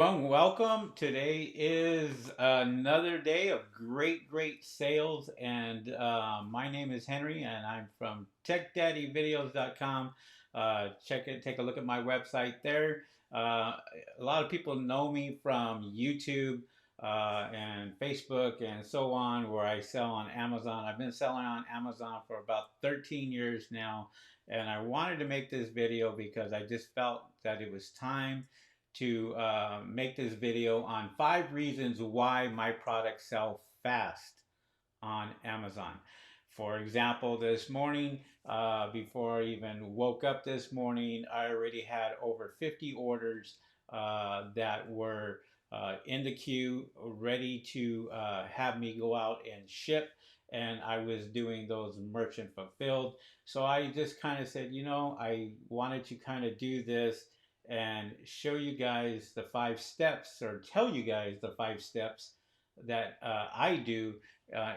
Welcome. Today is another day of great sales, and my name is Henry, and I'm from TechDaddyVideos.com. Check it, take a look at my website there. A lot of people know me from YouTube and Facebook and so on, where I sell on Amazon. I've been selling on Amazon for about 13 years now, and I wanted to make this video because I just felt that it was time to make this video on 5 reasons why my products sell fast on Amazon. For example, this morning, before I even woke up this morning, I already had over 50 orders that were in the queue, ready to have me go out and ship. And I was doing those merchant fulfilled. So I just kind of said, I wanted to kind of do this and show you guys the 5 steps, or tell you guys the 5 steps that I do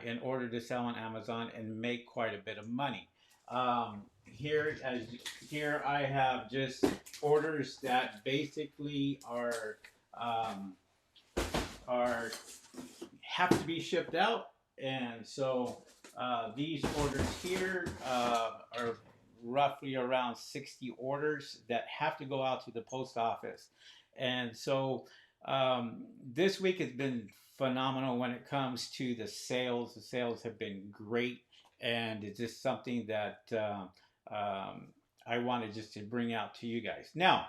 in order to sell on Amazon and make quite a bit of money. Here I have just orders that basically um, are have to be shipped out, and so these orders here are roughly around 60 orders that have to go out to the post office. And so this week has been phenomenal when it comes to the sales. The sales have been great, and it's just something that I wanted just to bring out to you guys. Now,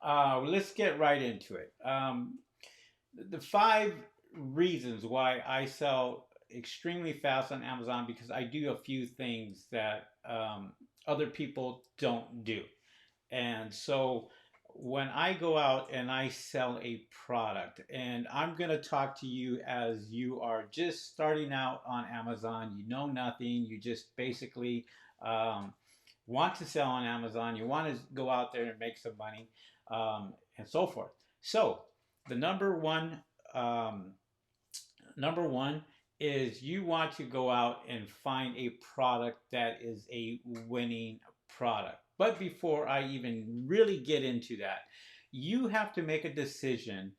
let's get right into it. The 5 reasons why I sell extremely fast on Amazon, because I do a few things that other people don't do. And so when I go out and I sell a product, and I'm going to talk to you as you are just starting out on Amazon, you know nothing, you just basically want to sell on Amazon, you want to go out there and make some money, and so forth. So the um, number one is you want to go out and find a product that is a winning product. But before I even really get into that, you have to make a decision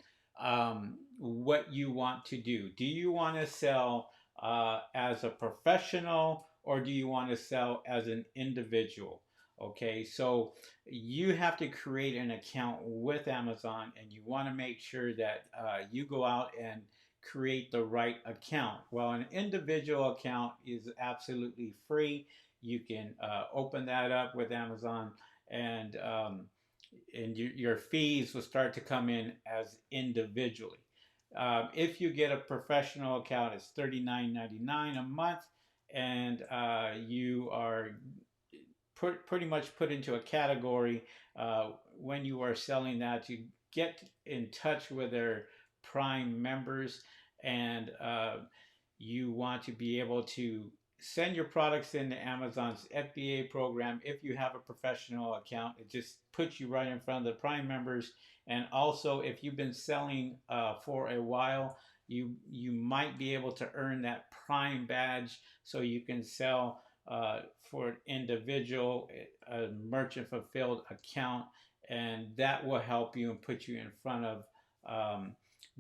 what you want to do. Do you want to sell as a professional, or do you want to sell as an individual? Okay, so you have to create an account with Amazon, and you want to make sure that you go out and create the right account. Well, an individual account is absolutely free. You can open that up with Amazon, and your fees will start to come in as individually. If you get a professional account, it's $39.99 a month, and you are pretty much put into a category when you are selling that. You get in touch with their Prime members, and you want to be able to send your products into Amazon's FBA program. If you have a professional account, it just puts you right in front of the Prime members. And also, if you've been selling for a while, you might be able to earn that Prime badge, so you can sell for an individual, a merchant fulfilled account, and that will help you and put you in front of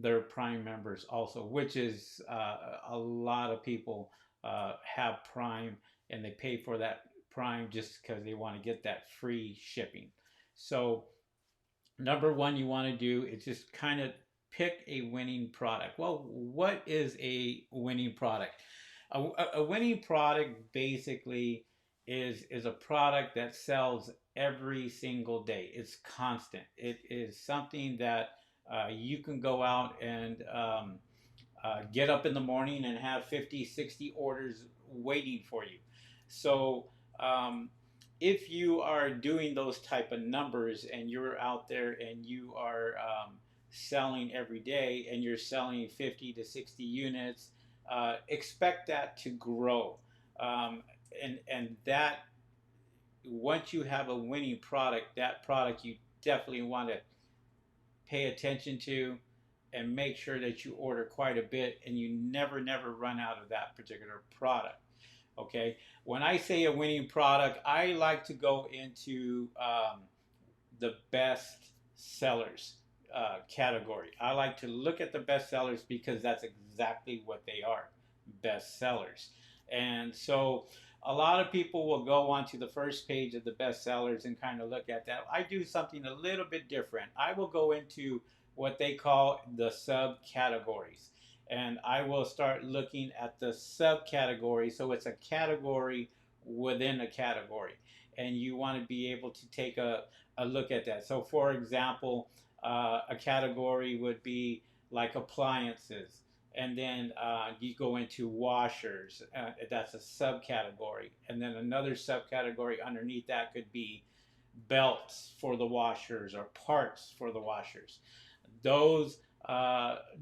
their Prime members also, which is a lot of people have Prime, and they pay for that Prime just because they want to get that free shipping. So number one you want to do is just kind of pick a winning product. Well, what is a winning product? A winning product basically is a product that sells every single day. It's constant. It is something that you can go out and get up in the morning and have 50, 60 orders waiting for you. So um, if you are doing those type of numbers, and you're out there and you are selling every day, and you're selling 50 to 60 units, expect that to grow. And that, once you have a winning product, that product you definitely want to pay attention to, and make sure that you order quite a bit, and you never run out of that particular product. Okay, when I say a winning product, I like to go into the best sellers. category. I like to look at the bestsellers because that's exactly what they are, bestsellers. And so a lot of people will go onto the first page of the bestsellers and kind of look at that. I do something a little bit different. I will go into what they call the subcategories. And I will start looking at the subcategory. So it's a category within a category. And you want to be able to take a look at that. So, for example, a category would be like appliances, and then you go into washers. That's a subcategory, and then another subcategory underneath that could be belts for the washers or parts for the washers. Those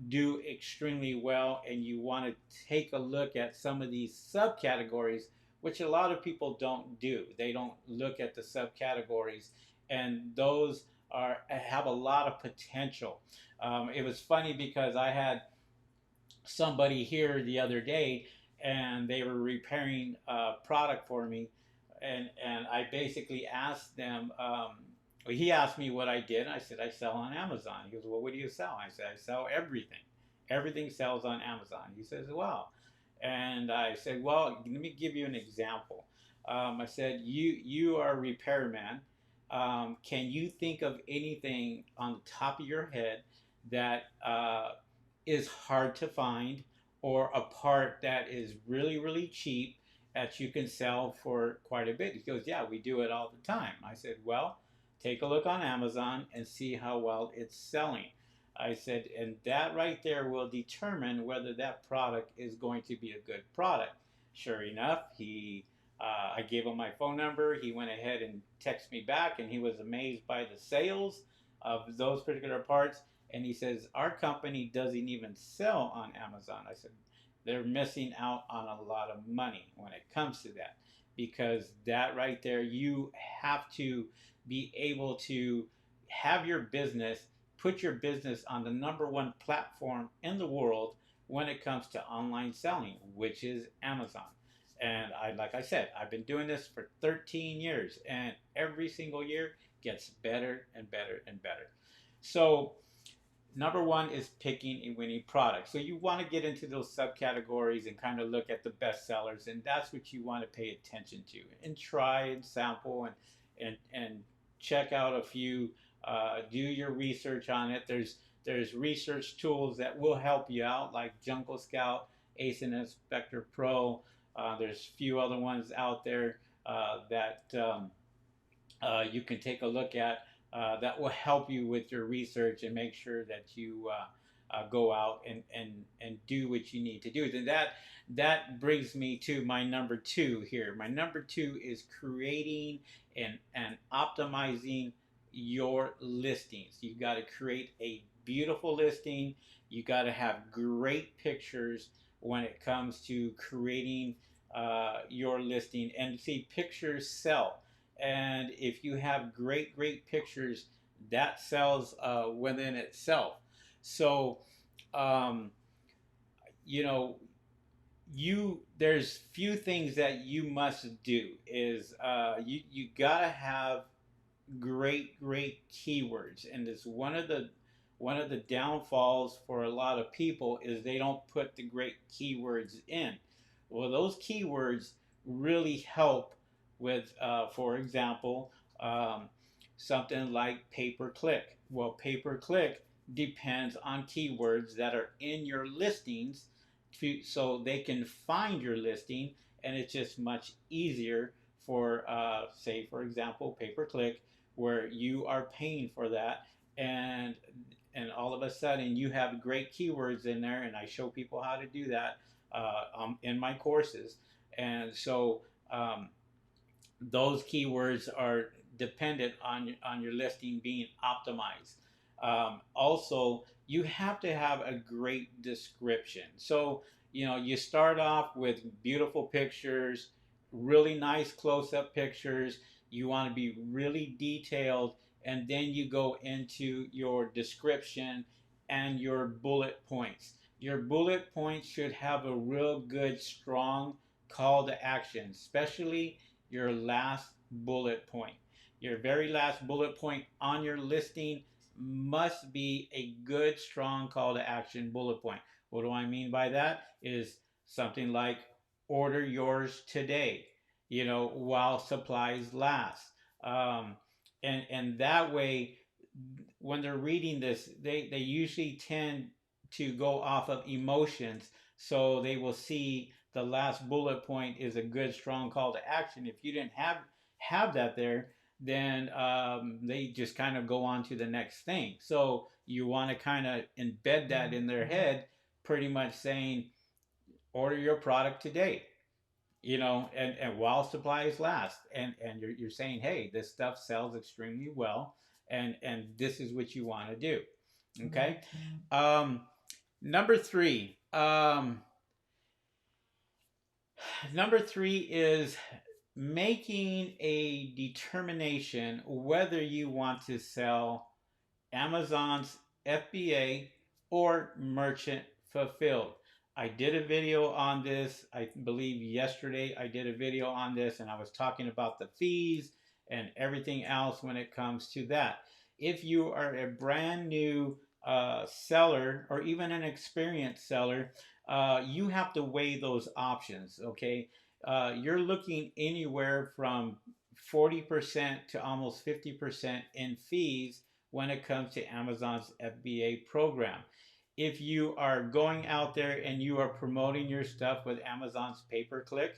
do extremely well, and you want to take a look at some of these subcategories, which a lot of people don't do. They don't look at the subcategories, and those have a lot of potential. It was funny because I had somebody here the other day, and they were repairing a product for me, and I basically asked them. Well, he asked me what I did. I said I sell on Amazon. He goes, "Well, what do you sell?" I said I sell everything. Everything sells on Amazon. He says, "Wow." And I said, "Well, let me give you an example." I said, "You are a repairman. Can you think of anything on the top of your head that is hard to find, or a part that is really, really cheap that you can sell for quite a bit?" He goes, "Yeah, we do it all the time." I said, "Well, take a look on Amazon and see how well it's selling." I said, and that right there will determine whether that product is going to be a good product. Sure enough, I gave him my phone number. He went ahead and texted me back, and he was amazed by the sales of those particular parts. And he says, "Our company doesn't even sell on Amazon." I said, "They're missing out on a lot of money when it comes to that, because that right there, you have to be able to have your business, put your business on the number one platform in the world when it comes to online selling, which is Amazon." And like I said, I've been doing this for 13 years, and every single year gets better and better and better. So number one is picking a winning product. So you want to get into those subcategories and kind of look at the best sellers, and that's what you want to pay attention to and try and sample and check out a few. Do your research on it. There's research tools that will help you out, like Jungle Scout, Ace and Inspector Pro. There's a few other ones out there that you can take a look at, that will help you with your research and make sure that you go out and do what you need to do. And that brings me to my number two here. My number two is creating and optimizing your listings. You got to create a beautiful listing. You got to have great pictures when it comes to creating your listing. And see, pictures sell, and if you have great pictures, that sells within itself. So um, you know, there's few things that you must do. Is you gotta have great keywords, and it's one of the downfalls for a lot of people is they don't put the great keywords in. Well, those keywords really help with, for example, something like pay per click. Well, pay per click depends on keywords that are in your listings so they can find your listing, and it's just much easier for, say, for example, pay per click, where you are paying for that, and all of a sudden you have great keywords in there, and I show people how to do that in my courses. And so those keywords are dependent on your listing being optimized. Also, you have to have a great description. So you start off with beautiful pictures, really nice close-up pictures. You want to be really detailed, and then you go into your description and your bullet points. Your bullet points should have a real good, strong call to action, especially your last bullet point. Your very last bullet point on your listing must be a good, strong call to action bullet point. What do I mean by that? Is something like order yours today, while supplies last. Um, and that way, when they're reading this, they usually tend to go off of emotions. So they will see the last bullet point is a good, strong call to action. If you didn't have that there, then they just kind of go on to the next thing. So you want to kind of embed that in their head, pretty much saying, order your product today, and while supplies last. And you're saying, hey, this stuff sells extremely well, and this is what you want to do. Okay. Number three. Number three is making a determination whether you want to sell Amazon's FBA or merchant fulfilled. I did a video on this, I believe yesterday I did a video on this, and I was talking about the fees and everything else when it comes to that. If you are a brand new seller or even an experienced seller, you have to weigh those options, okay? You're looking anywhere from 40% to almost 50% in fees when it comes to Amazon's FBA program. If you are going out there and you are promoting your stuff with Amazon's pay-per-click,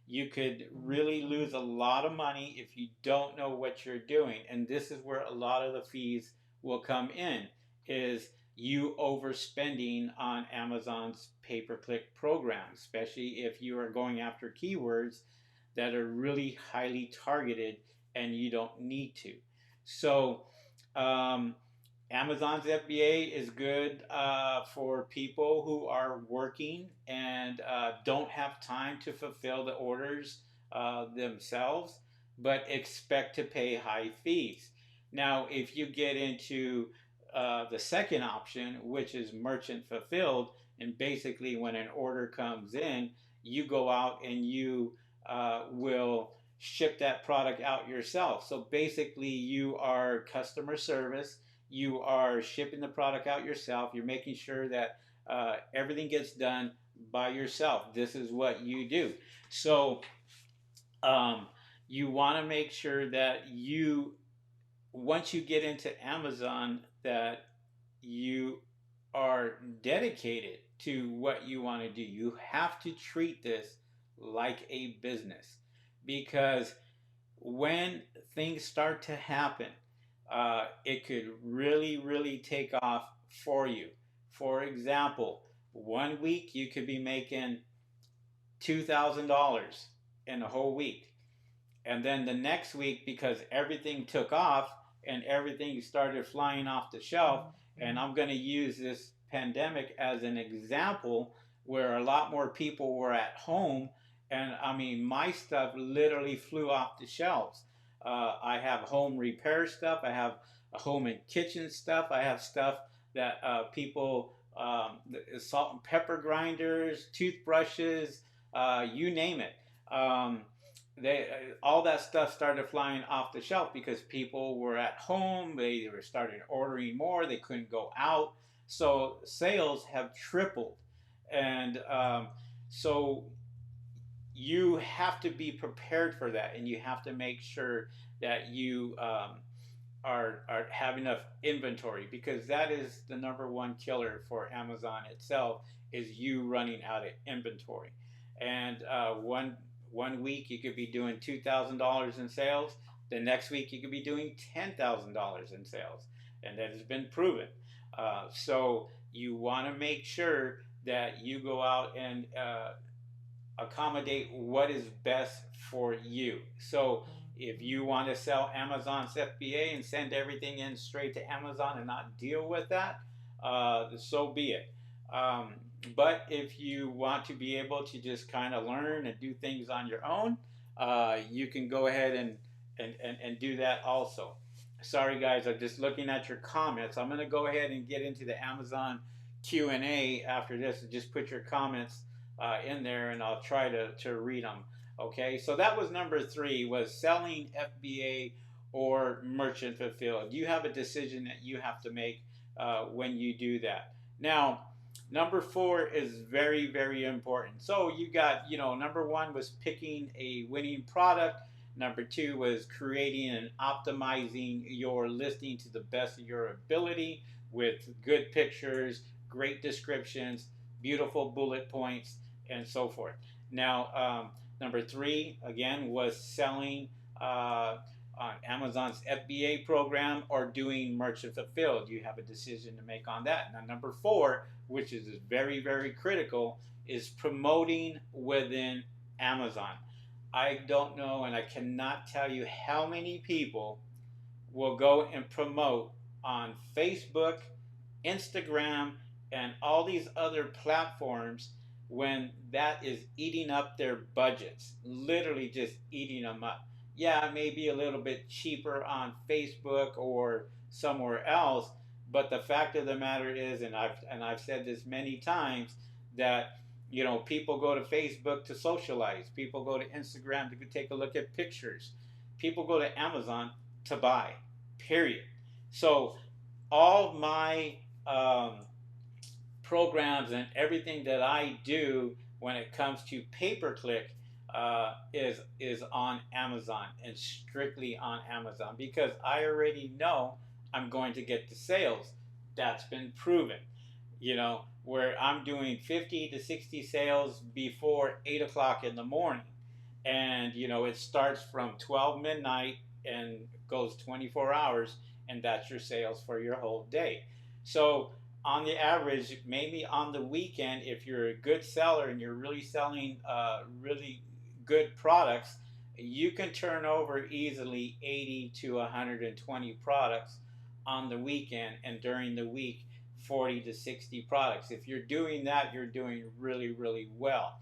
you could really lose a lot of money if you don't know what you're doing. And this is where a lot of the fees will come in, is you overspending on Amazon's pay-per-click program, especially if you are going after keywords that are really highly targeted and you don't need to. So um, Amazon's FBA is good for people who are working and don't have time to fulfill the orders themselves, but expect to pay high fees. Now, if you get into the second option, which is merchant fulfilled, and basically when an order comes in, you go out and you will ship that product out yourself. So basically, you are customer service. You are shipping the product out yourself. You're making sure that everything gets done by yourself. This is what you do. So um, you want to make sure that once you get into Amazon, that you are dedicated to what you want to do. You have to treat this like a business, because when things start to happen, it could really, really take off for you. For example, one week you could be making $2,000 in a whole week. And then the next week, because everything took off and everything started flying off the shelf, and I'm going to use this pandemic as an example where a lot more people were at home. And I mean, my stuff literally flew off the shelves. I have home repair stuff, I have home and kitchen stuff, I have stuff that people, salt and pepper grinders, toothbrushes, you name it. They all that stuff started flying off the shelf because people were at home. They were starting ordering more. They couldn't go out, so sales have tripled. And so you have to be prepared for that, and you have to make sure that you are have enough inventory, because that is the number one killer for Amazon itself, is you running out of inventory. And one week you could be doing $2,000 in sales. The next week you could be doing $10,000 in sales, and that has been proven. So you want to make sure that you go out and accommodate what is best for you. So if you want to sell Amazon's FBA and send everything in straight to Amazon and not deal with that, so be it. But if you want to be able to just kind of learn and do things on your own, you can go ahead and do that also. Sorry guys, I'm just looking at your comments. I'm going to go ahead and get into the Amazon Q&A after this. Just put your comments in there and I'll try to read them. Okay, so that was number three, was selling FBA or merchant fulfilled. You have a decision that you have to make when you do that. Now, number four is very, very important. So you got, number one was picking a winning product. Number two was creating and optimizing your listing to the best of your ability with good pictures, great descriptions, beautiful bullet points, and so forth. Now, number three, again, was selling on Amazon's FBA program or doing merchant fulfilled. You have a decision to make on that. Now, number four, which is very, very critical, is promoting within Amazon. I don't know, and I cannot tell you how many people will go and promote on Facebook, Instagram, and all these other platforms when that is eating up their budgets, literally just eating them up. Yeah, it may be a little bit cheaper on Facebook or somewhere else, but the fact of the matter is, and I've said this many times, that people go to Facebook to socialize, people go to Instagram to take a look at pictures, people go to Amazon to buy. Period. So all my um, programs and everything that I do when it comes to pay per click is on Amazon and strictly on Amazon because I already know I'm going to get the sales. That's been proven. Where I'm doing 50 to 60 sales before 8 o'clock in the morning, and it starts from 12 midnight and goes 24 hours, and that's your sales for your whole day. So on the average, maybe on the weekend, if you're a good seller and you're really selling really good products, you can turn over easily 80 to 120 products on the weekend, and during the week 40 to 60 products. If you're doing that, you're doing really, really well.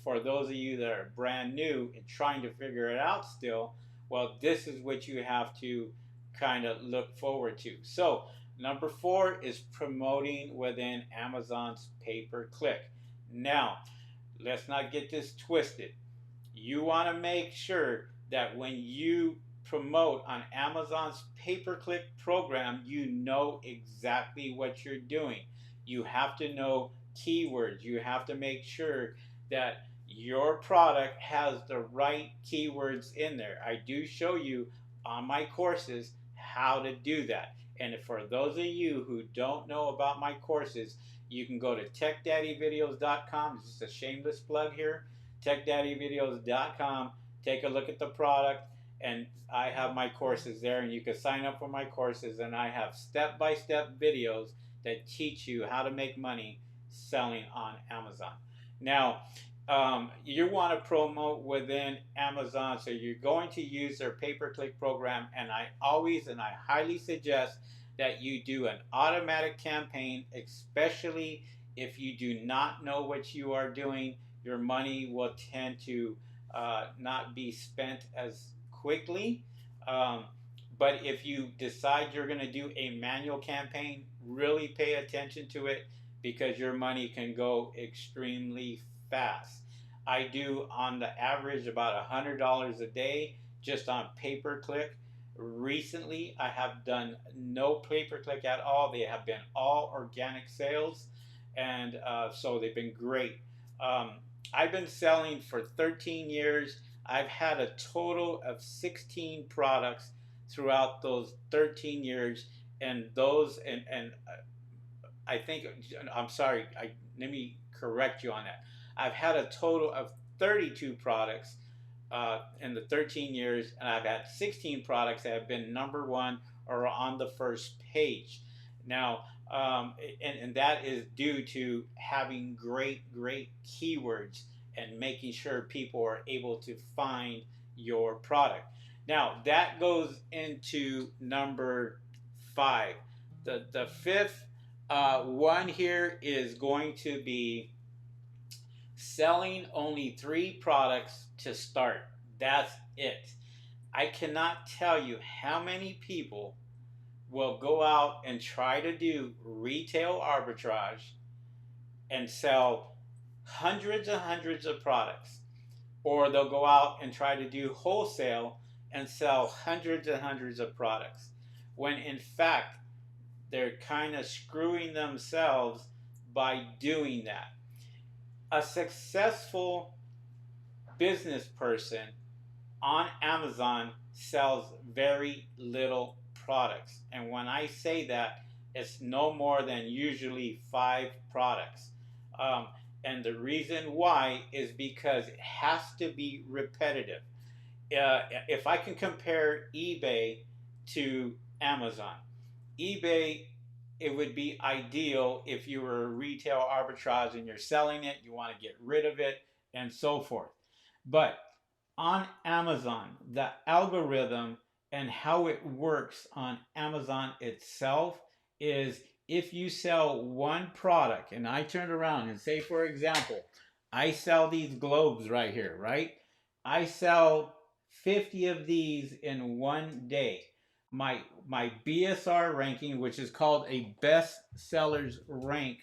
For those of you that are brand new and trying to figure it out still, well, this is what you have to kind of look forward to. So, number four is promoting within Amazon's pay per click. Now, let's not get this twisted. You want to make sure that when you promote on Amazon's pay per click program, you know exactly what you're doing. You have to know keywords. You have to make sure that your product has the right keywords in there. I do show you on my courses how to do that. And for those of you who don't know about my courses, you can go to techdaddyvideos.com. This is a shameless plug here. techdaddyvideos.com. Take a look at the product, and I have my courses there, and you can sign up for my courses, and I have step-by-step videos that teach you how to make money selling on Amazon. Now, you want to promote within Amazon, so you're going to use their pay-per-click program, and I highly suggest that you do an automatic campaign, especially if you do not know what you are doing. Your money will tend to not be spent as quickly. Um, but if you decide you're going to do a manual campaign, really pay attention to it because your money can go extremely fast. I do on the average about $100 a day just on pay per click. Recently, I have done no pay per click at all. They have been all organic sales, and so they've been great. Um, I've been selling for 13 years. I've had a total of 16 products throughout those 13 years, and I think I'm sorry. Let me correct you on that. I've had a total of 32 products in the 13 years, and I've had 16 products that have been number one or on the first page. Now, and that is due to having great keywords and making sure people are able to find your product. Now, that goes into number five. The fifth one here is going to be selling only 3 products to start. That's it. I cannot tell you how many people will go out and try to do retail arbitrage and sell hundreds and hundreds of products, or they'll go out and try to do wholesale and sell hundreds and hundreds of products, when in fact they're kind of screwing themselves by doing that. A successful business person on Amazon sells very little products. And when I say that, it's no more than usually 5 products. Um, and the reason why is because it has to be repetitive. If I can compare eBay to Amazon, eBay, it would be ideal if you were a retail arbitrage and you're selling it, you want to get rid of it, and so forth. But on Amazon, the algorithm and how it works on Amazon itself is if you sell one product, and I turn around and say, for example, I sell these globes right here, right? I sell 50 of these in one day. My BSR ranking, which is called a best sellers rank,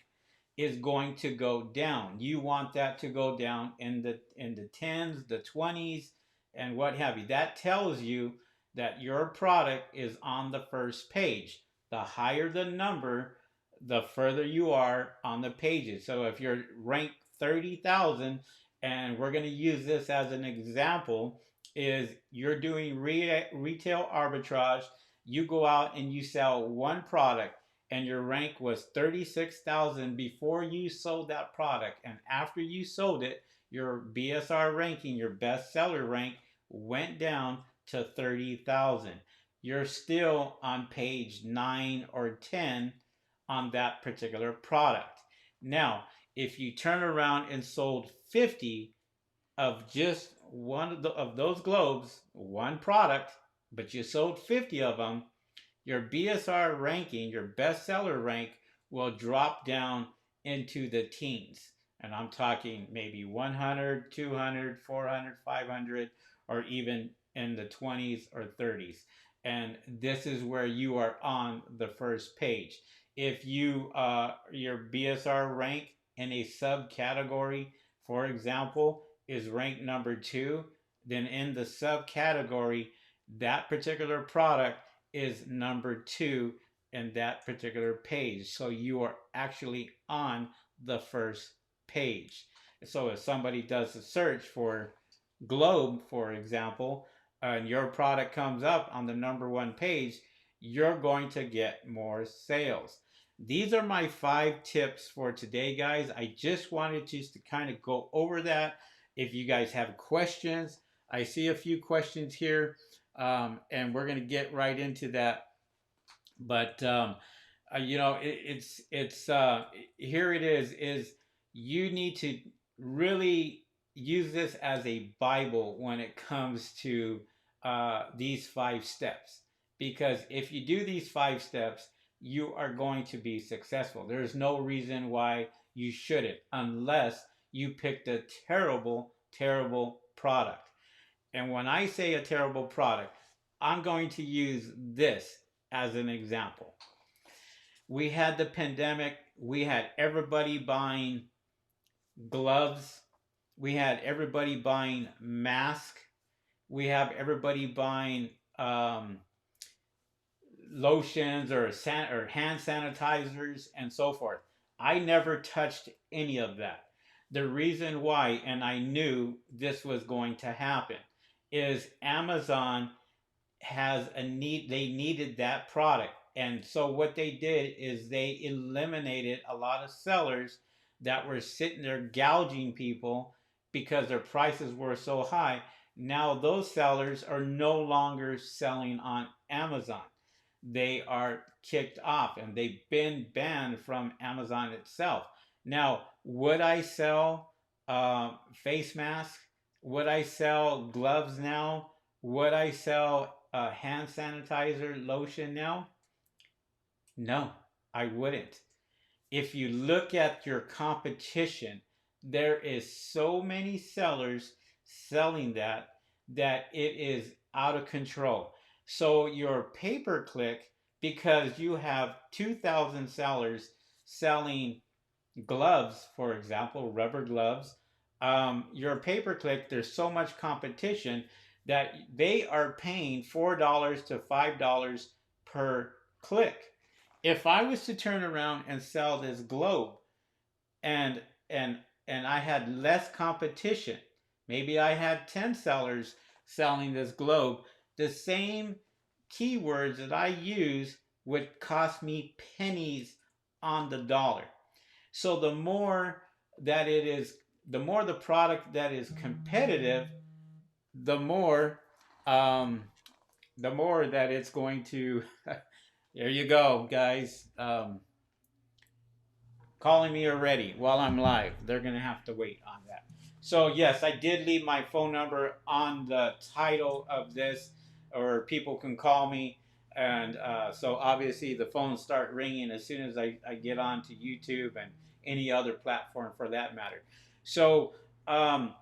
is going to go down. You want that to go down in the tens, the 20s, and what have you. That tells you that your product is on the first page. The higher the number, the further you are on the pages. So if you're ranked 30,000, and we're going to use this as an example, is you're doing retail arbitrage, you go out and you sell one product and your rank was 36,000 before you sold that product, and after you sold it, your BSR ranking, your bestseller rank, went down to 30,000. You're still on page 9 or 10 on that particular product. Now, if you turn around and sold 50 of just one of those globes, one product, but you sold 50 of them, your BSR ranking, your bestseller rank, will drop down into the teens. And I'm talking maybe 100, 200, 400, 500, or even in the 20s or 30s. And this is where you are on the first page. If you your BSR rank in a subcategory, for example, is ranked number 2, then in the subcategory, that particular product is number 2 in that particular page. So you are actually on the first page. So if somebody does a search for globe, for example, and your product comes up on the number 1 page, you're going to get more sales. These are my 5 tips for today, guys. I just wanted just to kind of go over that. If you guys have questions, I see a few questions here, and we're going to get right into that. But it's here it is you need to really use this as a Bible when it comes to these 5 steps, because if you do these 5 steps, you are going to be successful. There's no reason why you shouldn't, unless you picked a terrible product. And when I say a terrible product, I'm going to use this as an example. We had the pandemic, we had everybody buying gloves, we had everybody buying masks, we have everybody buying lotions or hand sanitizers and so forth. I never touched any of that. The reason why, and I knew this was going to happen, is Amazon has a need. They needed that product, and so what they did is they eliminated a lot of sellers that were sitting there gouging people because their prices were so high. Now those sellers are no longer selling on Amazon. They are kicked off and they've been banned from Amazon itself. Now, would I sell face masks? Would I sell gloves now? Would I sell hand sanitizer lotion now? No, I wouldn't. If you look at your competition, there is so many sellers selling that it is out of control. So your pay per click, because you have 2,000 sellers selling gloves, for example, rubber gloves, your pay per click, there's so much competition that they are paying $4 to $5 per click. If I was to turn around and sell this globe, and and and I had less competition, maybe I had 10 sellers selling this globe, the same keywords that I use would cost me pennies on the dollar. So that it is the more the product that is competitive, the more um, the more that it's going to there you go, guys. Calling me already while I'm live. They're going to have to wait on that. So, yes, I did leave my phone number on the title of this, or people can call me. And so, obviously, the phones start ringing as soon as I get on to YouTube and any other platform for that matter. So, um,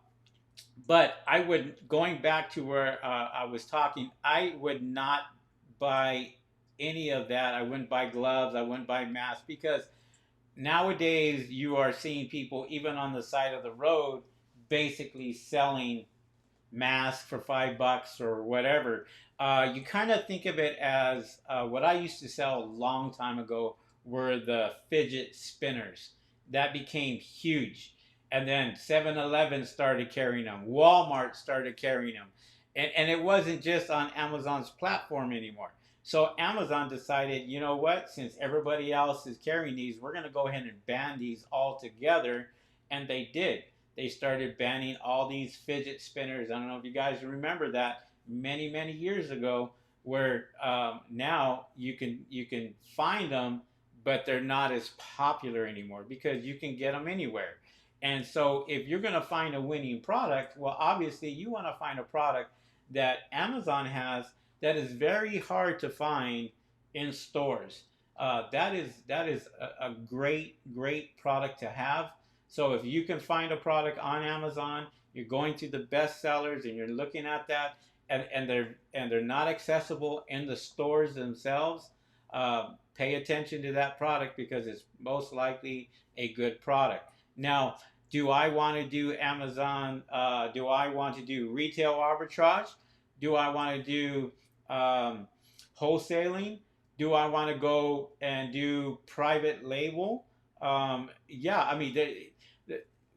but I would, going back to where I was talking, I would not buy any of that. I wouldn't buy gloves. I wouldn't buy masks because nowadays you are seeing people even on the side of the road basically selling mask for $5 or whatever. You kind of think of it as what I used to sell a long time ago were the fidget spinners. That became huge. And then 7-Eleven started carrying them, Walmart started carrying them. And it wasn't just on Amazon's platform anymore. So Amazon decided, you know what, since everybody else is carrying these, we're going to go ahead and ban these all together. And they did. They started banning all these fidget spinners. I don't know if you guys remember that many many years ago, where now you can find them, but they're not as popular anymore because you can get them anywhere. And so if you're going to find a winning product, well, obviously you want to find a product that Amazon has that is very hard to find in stores. That is a great product to have. So if you can find a product on Amazon, you're going to the bestsellers and you're looking at that, and they're not accessible in the stores themselves. Pay attention to that product because it's most likely a good product. Now, do I want to do Amazon? Do I want to do retail arbitrage? Do I want to do wholesaling? Do I want to go and do private label? Yeah, I mean,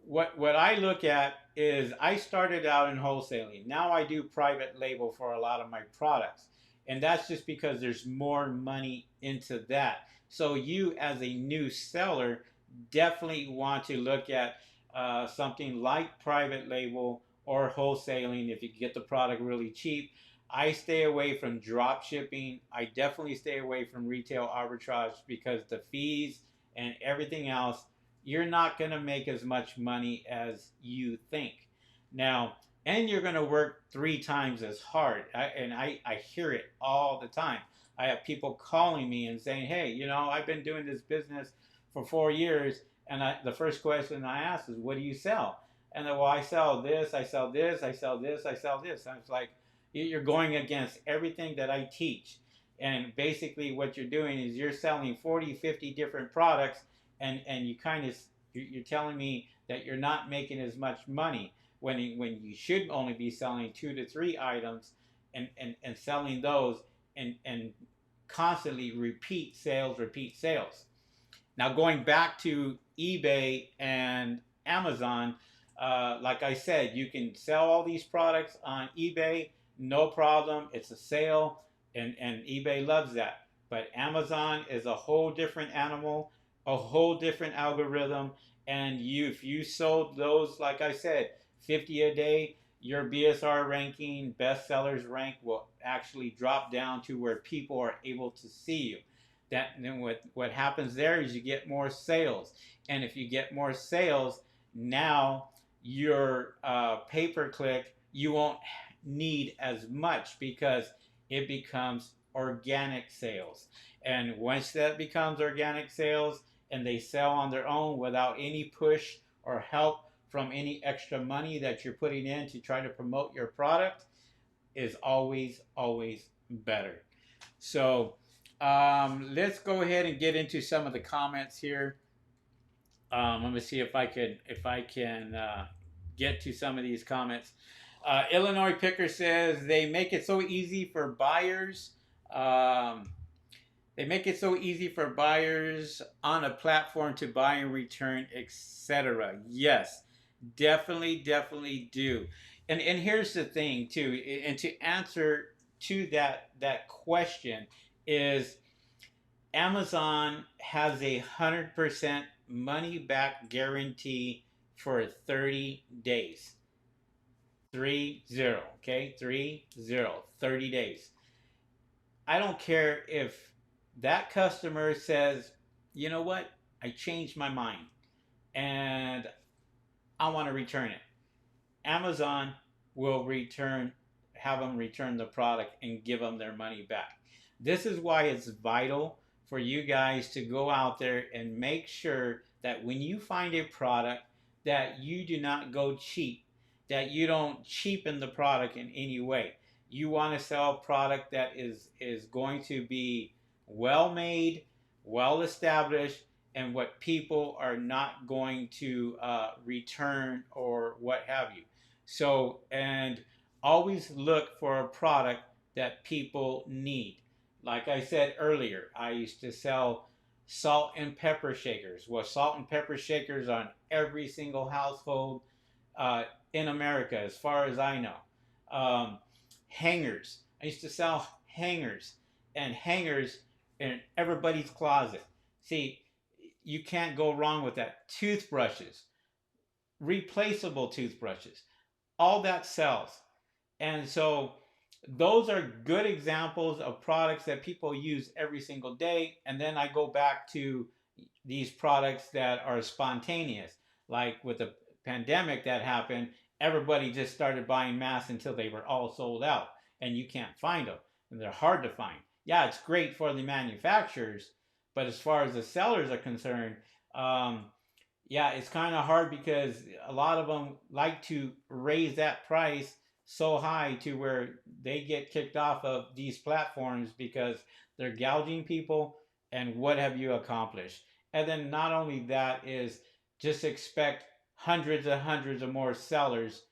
what I look at is I started out in wholesaling. Now I do private label for a lot of my products. And that's just because there's more money into that. So you as a new seller definitely want to look at something like private label or wholesaling if you get the product really cheap. I stay away from drop shipping. I definitely stay away from retail arbitrage because the fees and everything else, you're not going to make as much money as you think. Now, and you're going to work 3 times as hard. I hear it all the time. I have people calling me and saying, hey, I've been doing this business for 4 years. And the first question I ask is, what do you sell? And then, well, I sell this, I sell this, I sell this, I sell this. And it's like, you're going against everything that I teach. And basically what you're doing is you're selling 40, 50 different products, and you're telling me that you're not making as much money when you should only be selling 2 to 3 items, and selling those, and constantly repeat sales. Now, going back to eBay and Amazon, like I said, you can sell all these products on eBay, no problem. It's a sale, and eBay loves that. But Amazon is a whole different animal, a whole different algorithm. And if you sold those, like I said, 50 a day, your BSR ranking, bestsellers rank will actually drop down to where people are able to see you. Then what happens there is you get more sales, and if you get more sales, now your pay per click, you won't need as much because it becomes organic sales. And once that becomes organic sales and they sell on their own without any push or help from any extra money that you're putting in to try to promote your product, is always better. So let's go ahead and get into some of the comments here. Let me see if I can get to some of these comments. Illinois Picker says they make it so easy for buyers. Um, they make it so easy for buyers on a platform to buy and return, etc. Yes, definitely, definitely do. And here's the thing too, and to answer to that question is Amazon has 100% money back guarantee for 30 days. 30, okay? 30 days. I don't care if that customer says, you know what, I changed my mind and I want to return it. Amazon will have them return the product and give them their money back. This is why it's vital for you guys to go out there and make sure that when you find a product that you do not go cheap, that you don't cheapen the product in any way. You want to sell a product that is going to be well made, well established, and what people are not going to return or what have you. So, and always look for a product that people need. Like I said earlier, I used to sell salt and pepper shakers. Well, salt and pepper shakers on every single household in America, as far as I know. Um, Hangers. I used to sell hangers and hangers in everybody's closet. See, you can't go wrong with that. Toothbrushes, replaceable toothbrushes, all that sells. And so those are good examples of products that people use every single day. And then I go back to these products that are spontaneous, like with the pandemic that happened, everybody just started buying masks until they were all sold out, and you can't find them, and they're hard to find. Yeah, it's great for the manufacturers, but as far as the sellers are concerned, um, yeah, it's kind of hard because a lot of them like to raise that price so high to where they get kicked off of these platforms because they're gouging people. And what have you accomplished? And then not only that is just expect hundreds of more sellers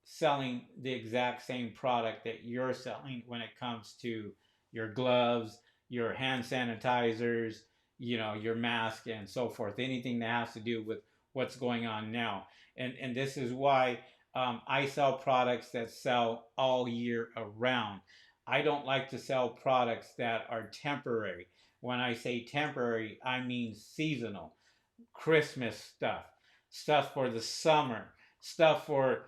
selling the exact same product that you're selling when it comes to your gloves, your hand sanitizers, your mask and so forth, anything that has to do with what's going on now. And this is why I sell products that sell all year around. I don't like to sell products that are temporary. When I say temporary, I mean seasonal. Christmas stuff, stuff for the summer, stuff for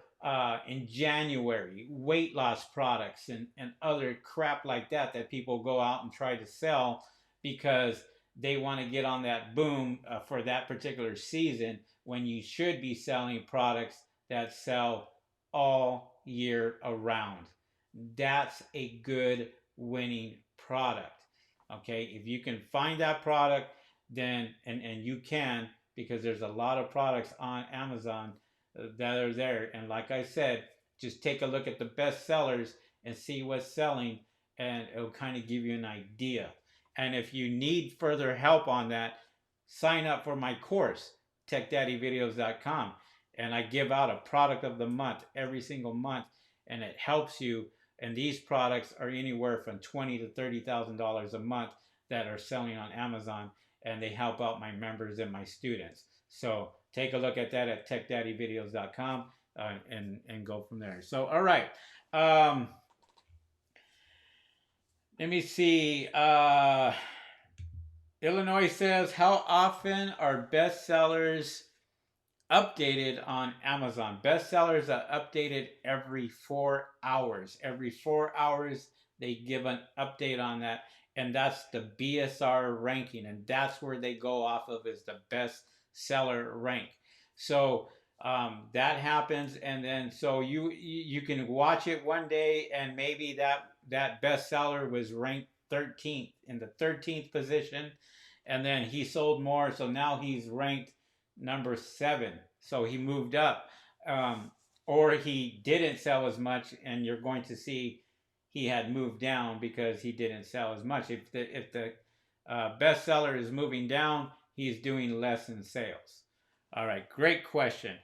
in January, weight loss products, and other crap like that that people go out and try to sell because they want to get on that boom for that particular season when you should be selling products that sell all year around. That's a good winning product. Okay, if you can find that product, then and you can, because there's a lot of products on Amazon that are there. And like I said, just take a look at the best sellers and see what's selling, and it'll kind of give you an idea. And if you need further help on that, sign up for my course, techdaddyvideos.com. And I give out a product of the month every single month, and it helps you. And these products are anywhere from $20,000 to $30,000 a month that are selling on Amazon, and they help out my members and my students. So take a look at that at techdaddyvideos.com and go from there. So, all right. Let me see. Illinois says, how often are bestsellers updated on Amazon? Bestsellers are updated every 4 hours. Every 4 hours, they give an update on that. And that's the BSR ranking. And that's where they go off of, is the bestseller rank. So that happens. And then so you can watch it one day, and maybe that bestseller was ranked 13th, in the 13th position. And then he sold more. So now he's ranked number 7. So he moved up. Or he didn't sell as much, and you're going to see he had moved down because he didn't sell as much. If the bestseller is moving down, he's doing less in sales. All right, great question.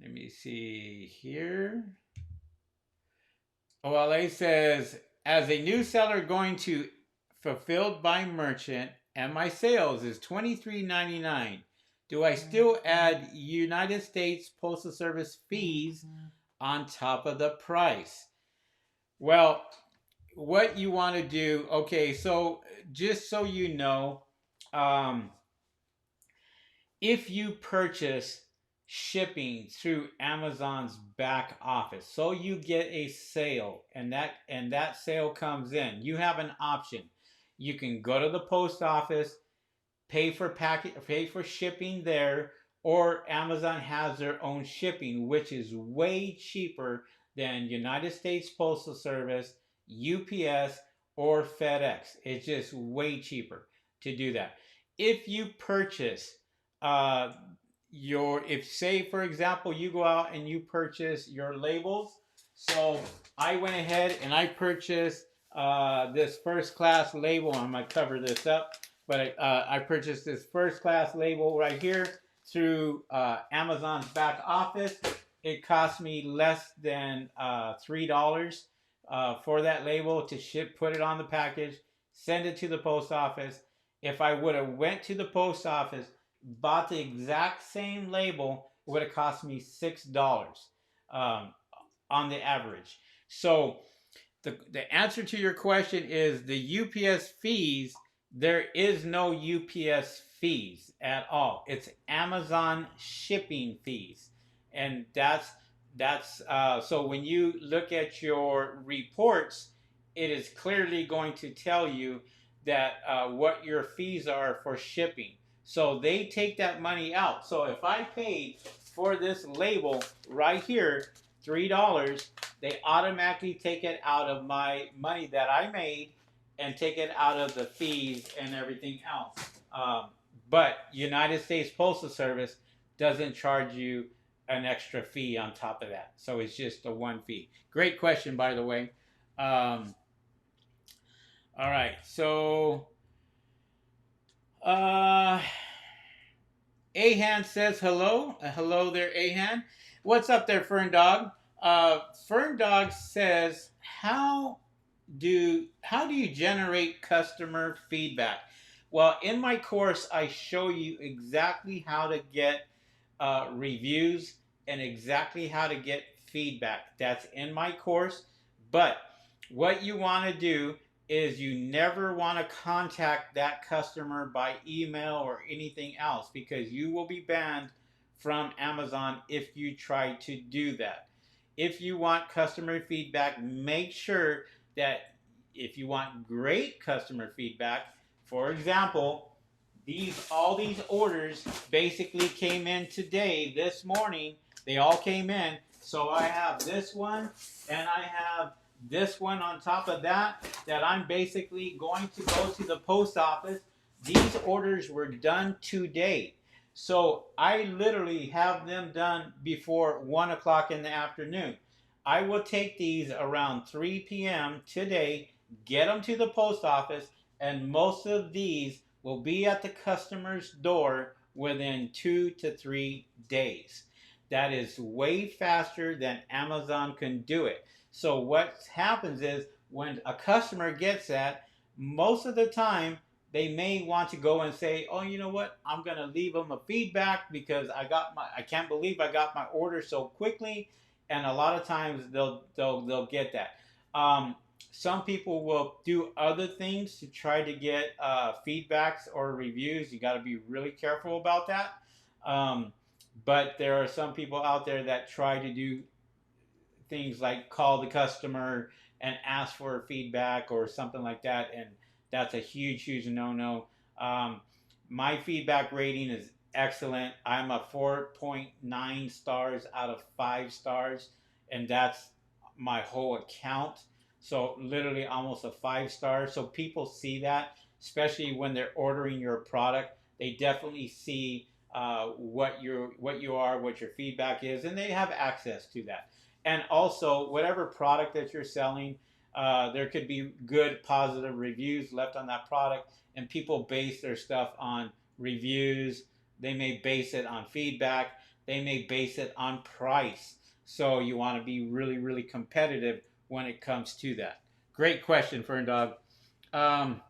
Let me see here. OLA says, as a new seller going to fulfilled by merchant and my sales is $23.99, do I still add United States Postal Service fees on top of the price? Well, what you want to do, okay, so just so you know, um, if you purchase shipping through Amazon's back office, so you get a sale and that sale comes in, you have an option. You can go to the post office, pay for shipping there, or Amazon has their own shipping, which is way cheaper than United States Postal Service, UPS, or FedEx. It's just way cheaper to do that. If you purchase uh, if say for example you go out and you purchase your labels, so I went ahead and I purchased this first class label. I'm gonna cover this up, but I purchased this first class label right here through Amazon's back office. It cost me less than $3 for that label to ship, put it on the package, send it to the post office. If I would have went to the post office, bought the exact same label, it would have cost me $6 um, on the average. So the answer to your question is the UPS fees. There is no UPS fees at all. It's Amazon shipping fees, and that's so when you look at your reports, it is clearly going to tell you that what your fees are for shipping. So they take that money out. So if I paid for this label right here $3, they automatically take it out of my money that I made and take it out of the fees and everything else. But United States Postal Service doesn't charge you an extra fee on top of that. So it's just a one fee. Great question, by the way. All right. So, Ahan says hello. Hello there, Ahan. What's up there, Fern Dog? Fern Dog says, how do you generate customer feedback? Well, in my course, I show you exactly how to get reviews and exactly how to get feedback. That's in my course. But what you want to do is you never want to contact that customer by email or anything else, because you will be banned from Amazon if you try to do that. If you want customer feedback, make sure that if you want great customer feedback, for example, all these orders basically came in today, this morning. They all came in. So I have this one and I have this one on top of that I'm basically going to go to the post office. These orders were done today. So I literally have them done before 1 o'clock in the afternoon. I will take these around 3 p.m. today, get them to the post office, and most of these will be at the customer's door within 2 to 3 days. That is way faster than Amazon can do it. So what happens is when a customer gets that, most of the time they may want to go and say, "Oh, you know what? I'm going to leave them a feedback because I can't believe I got my order so quickly." And a lot of times they'll get that. Some people will do other things to try to get feedbacks or reviews. You got to be really careful about that. But there are some people out there that try to do things like call the customer and ask for feedback or something like that, and that's a huge no-no. My feedback rating is excellent. I'm a 4.9 stars out of 5 stars, and that's my whole account. So literally almost a 5 star. So people see that, especially when they're ordering your product. They definitely see what you are, what your feedback is, and they have access to that. And also, whatever product that you're selling, there could be good positive reviews left on that product, and people base their stuff on reviews. They may base it on feedback. they may base it on price. So you want to be really, really competitive when it comes to that. Great question, Fern Dog. Um,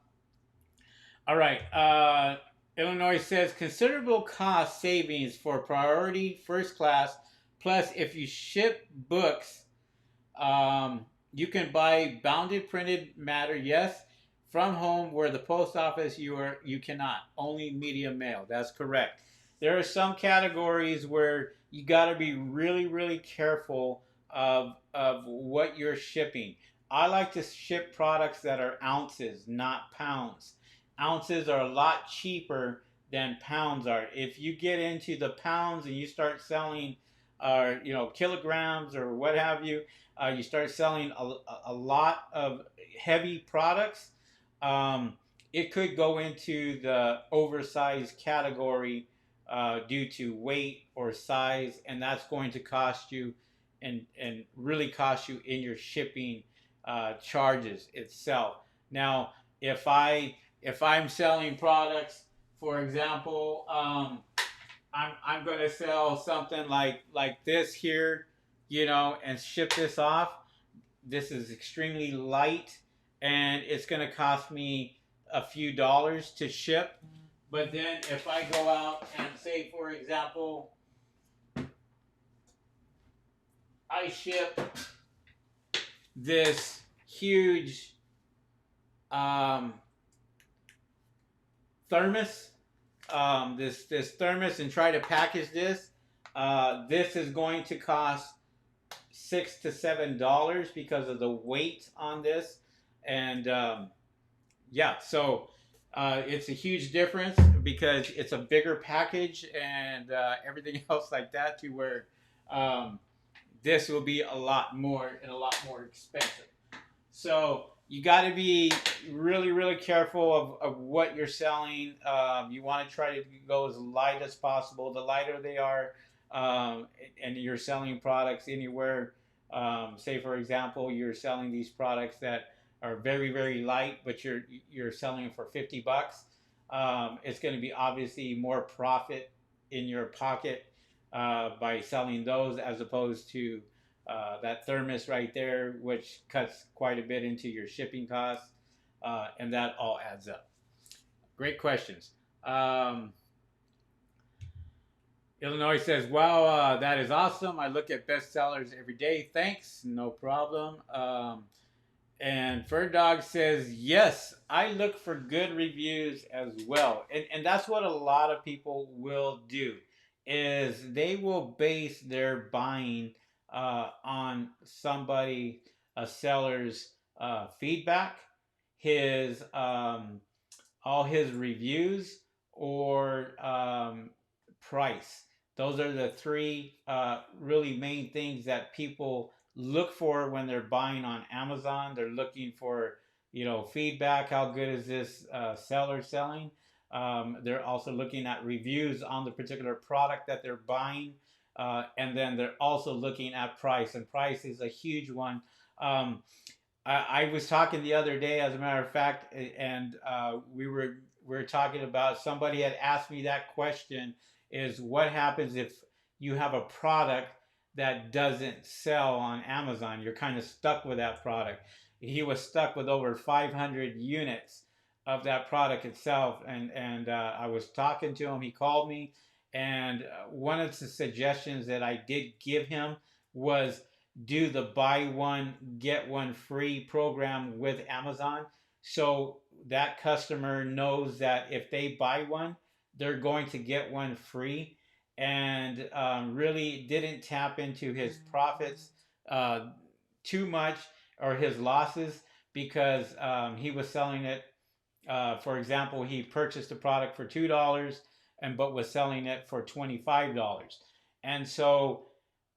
all right. Illinois says considerable cost savings for priority first class. Plus, if you ship books, you can buy bounded printed matter. Yes, from home where the post office you cannot. Only media mail. That's correct. There are some categories where you got to be really really careful of what you're shipping. I like to ship products that are ounces, not pounds. Ounces are a lot cheaper than pounds are. If you get into the pounds and you start selling, kilograms or what have you, you start selling a lot of heavy products, um, it could go into the oversized category due to weight or size, and that's going to cost you and really cost you in your shipping charges itself. Now, if I'm selling products, for example, I'm going to sell something like this here, and ship this off. This is extremely light, and it's going to cost me a few dollars to ship. But then if I go out and say, for example, I ship this huge um, thermos, this thermos, and try to package this, this is going to cost $6 to $7 because of the weight on this, and yeah, so it's a huge difference because it's a bigger package and everything else like that. To where um, this will be a lot more and a lot more expensive. So you got to be really, really careful of what you're selling. You want to try to go as light as possible. The lighter they are, and you're selling products anywhere, say for example, you're selling these products that are very, very light, but you're selling them for $50. It's going to be obviously more profit in your pocket by selling those as opposed to that thermos right there, which cuts quite a bit into your shipping costs, and that all adds up. Great questions. Illinois says, "Wow, that is awesome. I look at bestsellers every day. Thanks, no problem." And Fur Dog says, "Yes, I look for good reviews as well," and that's what a lot of people will do, is they will base their buying on somebody, a seller's feedback, his all his reviews, or price. Those are the three really main things that people look for when they're buying on Amazon. They're looking for, feedback. How good is this seller selling? They're also looking at reviews on the particular product that they're buying. And then they're also looking at price, and price is a huge one. I was talking the other day, as a matter of fact, and we were talking about, somebody had asked me that question: is what happens if you have a product that doesn't sell on Amazon? You're kind of stuck with that product. He was stuck with over 500 units of that product itself, and I was talking to him. He called me, and one of the suggestions that I did give him was do the buy one get one free program with Amazon, so that customer knows that if they buy one, they're going to get one free, and really didn't tap into his profits uh, too much, or his losses, because he was selling it. For example, he purchased a product for $2 and but was selling it for $25, and so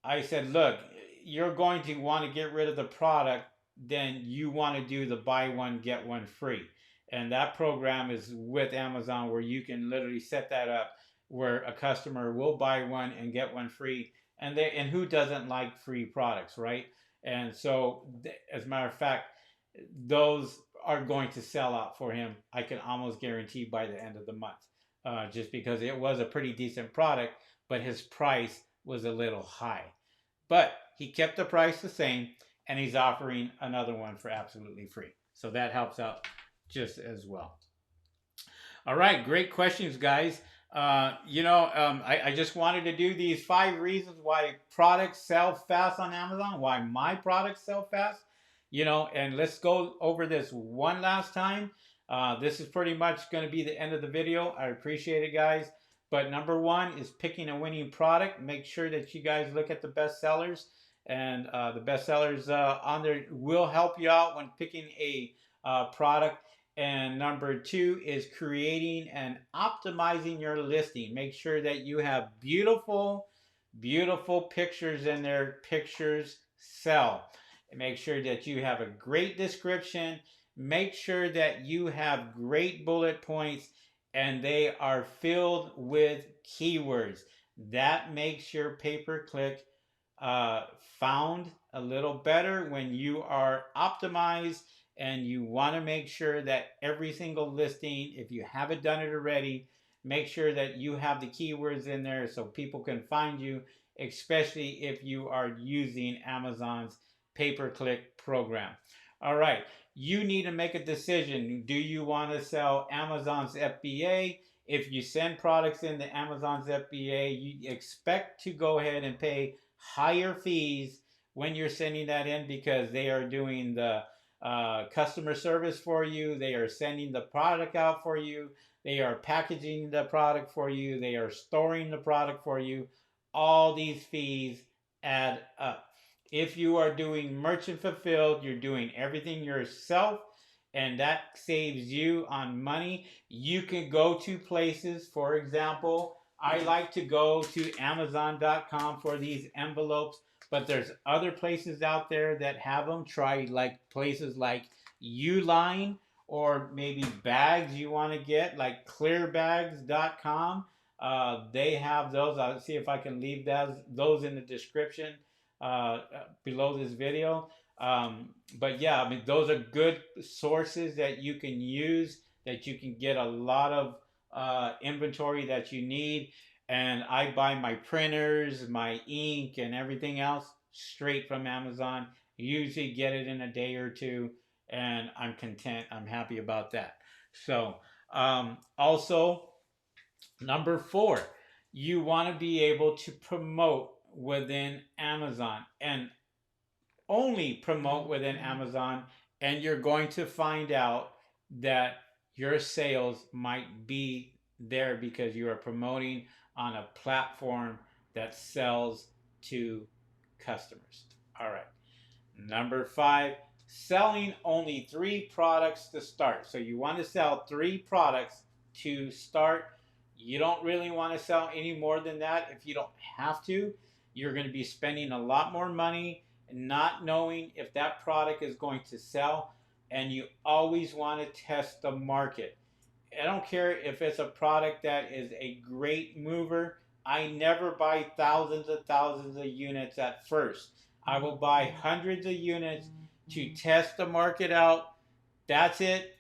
I said, look, you're going to want to get rid of the product, then you want to do the buy one, get one free. And that program is with Amazon, where you can literally set that up where a customer will buy one and get one free. And who doesn't like free products, right? And so, as a matter of fact, those are going to sell out for him. I can almost guarantee by the end of the month, just because it was a pretty decent product, but his price was a little high. But he kept the price the same, and he's offering another one for absolutely free. So that helps out just as well. All right, great questions, guys. I just wanted to do these 5 reasons why products sell fast on Amazon, why my products sell fast. And let's go over this one last time. This is pretty much going to be the end of the video. I appreciate it, guys. But number one is picking a winning product. Make sure that you guys look at the bestsellers, and the bestsellers on there will help you out when picking a product. And number two is creating and optimizing your listing. Make sure that you have beautiful, beautiful pictures in there. Pictures sell. And make sure that you have a great description. Make sure that you have great bullet points and they are filled with keywords. That makes your pay-per-click found a little better when you are optimized, and you want to make sure that every single listing, if you haven't done it already, make sure that you have the keywords in there so people can find you, especially if you are using Amazon's pay-per-click program. All right, you need to make a decision. Do you want to sell Amazon's FBA? If you send products into Amazon's FBA, you expect to go ahead and pay higher fees when you're sending that in, because they are doing the customer service for you. They are sending the product out for you. They are packaging the product for you. They are storing the product for you. All these fees add up. If you are doing merchant fulfilled, you're doing everything yourself, and that saves you on money. You can go to places, for example, I like to go to Amazon.com for these envelopes, but there's other places out there that have them. Try like places like Uline, or maybe bags you want to get, like clearbags.com. They have those. I'll see if I can leave those in the description below this video. But yeah, I mean, those are good sources that you can use, that you can get a lot of inventory that you need. And I buy my printers, my ink, and everything else straight from Amazon. Usually get it in a day or two, and I'm content. I'm happy about that. So, also, number 4, you want to be able to promote within Amazon, and only promote within Amazon, and you're going to find out that your sales might be there because you are promoting on a platform that sells to customers. All right. Number 5, selling only 3 products to start. So you want to sell 3 products to start. You don't really want to sell any more than that if you don't have to. You're going to be spending a lot more money and not knowing if that product is going to sell. And you always want to test the market. I don't care if it's a product that is a great mover. I never buy thousands of units at first. I will buy hundreds of units to test the market out. That's it.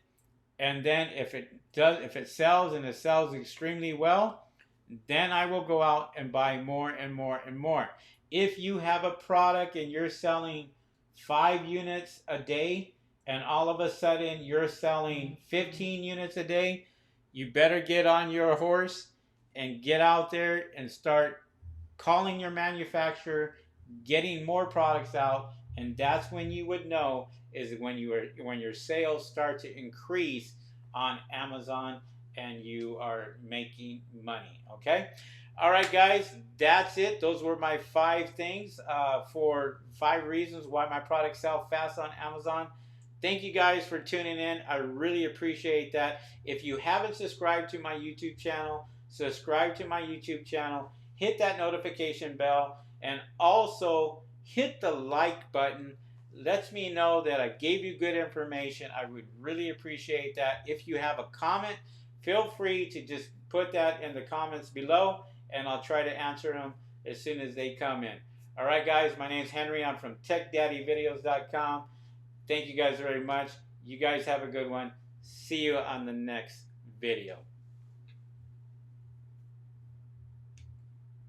And then if it sells, and it sells extremely well, then I will go out and buy more and more and more. If you have a product and you're selling 5 units a day, and all of a sudden you're selling 15 units a day, you better get on your horse and get out there and start calling your manufacturer, getting more products out, and that's when you would know, is when your sales start to increase on Amazon and you are making money. Okay. All right, guys, that's it. Those were my 5 things for 5 reasons why my products sell fast on Amazon. Thank you guys for tuning in. I really appreciate that. If you haven't subscribed to my YouTube channel, subscribe to my YouTube channel. Hit that notification bell, and also hit the like button. Lets me know that I gave you good information. I would really appreciate that. If you have a comment, feel free to just put that in the comments below, and I'll try to answer them as soon as they come in. All right, guys, my name's Henry. I'm from TechDaddyVideos.com. Thank you guys very much. You guys have a good one. See you on the next video.